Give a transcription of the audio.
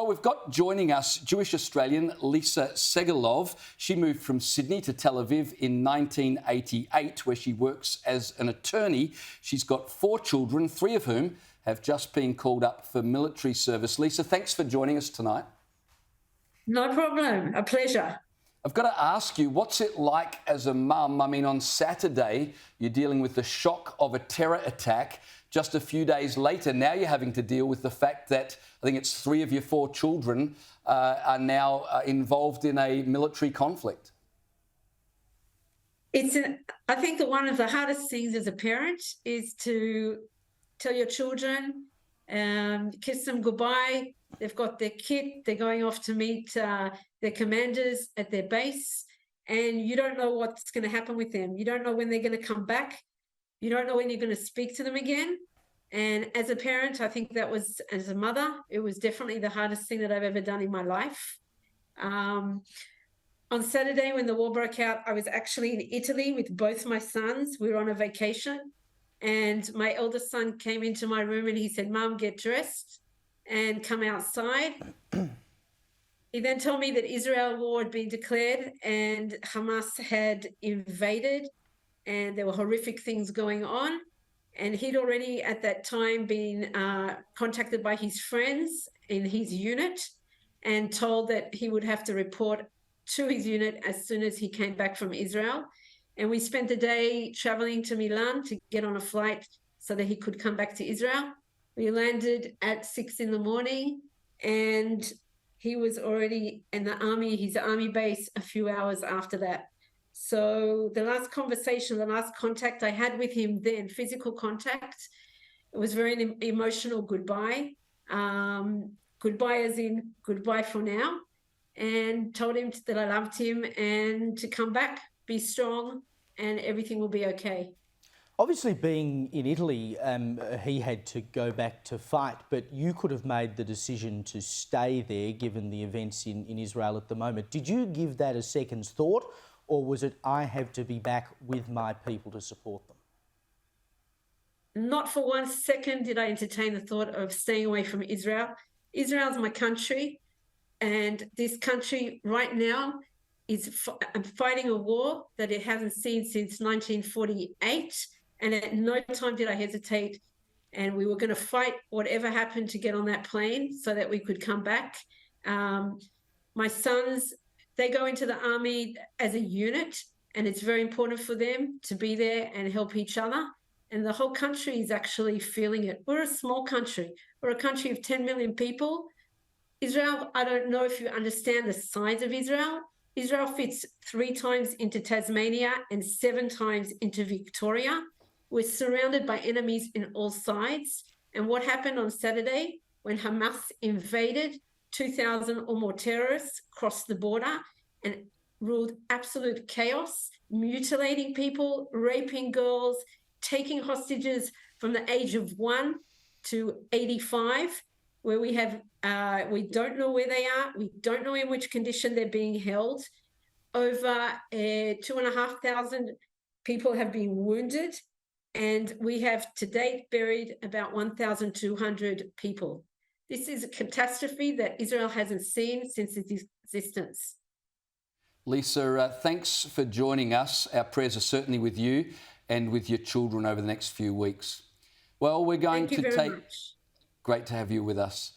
we've got joining us Jewish Australian Lisa Segelov. She moved from Sydney to Tel Aviv in 1988, where she works as an attorney. She's got 4 children, 3 of whom have just been called up for military service. Lisa, thanks for joining us tonight. No problem. A pleasure. I've got to ask you, what's it like as a mum? I mean, on Saturday, you're dealing with the shock of a terror attack. Just a few days later, now you're having to deal with the fact that I think it's 3 of your 4 children are now involved in a military conflict. I think that one of the hardest things as a parent is to tell your children, kiss them goodbye. They've got their kit. They're going off to meet their commanders at their base, and you don't know what's going to happen with them. You don't know when they're going to come back. You don't know when you're going to speak to them again. And as a parent, I think that was, as a mother, it was definitely the hardest thing that I've ever done in my life. On Saturday, when the war broke out, I was actually in Italy with both my sons. We were on a vacation, and my eldest son came into my room and he said, "Mum, get dressed and come outside." He then told me that Israel war had been declared and Hamas had invaded, and there were horrific things going on. And he'd already at that time been contacted by his friends in his unit and told that he would have to report to his unit as soon as he came back from Israel. And we spent the day traveling to Milan to get on a flight so that he could come back to Israel. We landed at 6 a.m. and he was already in his army base a few hours after that. So the last conversation, the last contact I had with him then, physical contact, it was very emotional goodbye. Goodbye as in goodbye for now, and told him that I loved him and to come back, be strong, and everything will be okay. Obviously, being in Italy, he had to go back to fight, but you could have made the decision to stay there given the events in Israel at the moment. Did you give that a second's thought, or was it, I have to be back with my people to support them? Not for 1 second did I entertain the thought of staying away from Israel. Israel's my country, and this country right now is fighting a war that it hasn't seen since 1948. And at no time did I hesitate. And we were going to fight whatever happened to get on that plane so that we could come back. My sons, they go into the army as a unit, and it's very important for them to be there and help each other. And the whole country is actually feeling it. We're a small country. We're a country of 10 million people. Israel, I don't know if you understand the size of Israel. Israel fits 3 times into Tasmania and 7 times into Victoria. We're surrounded by enemies in all sides. And what happened on Saturday when Hamas invaded, 2,000 or more terrorists crossed the border and ruled absolute chaos, mutilating people, raping girls, taking hostages from the age of 1 to 85, where we don't know where they are. We don't know in which condition they're being held. Over 2,500 people have been wounded, and we have to date buried about 1,200 people. This is a catastrophe that Israel hasn't seen since its existence. Lisa, thanks for joining us. Our prayers are certainly with you and with your children over the next few weeks. Well, we're going to take... Much. Great to have you with us.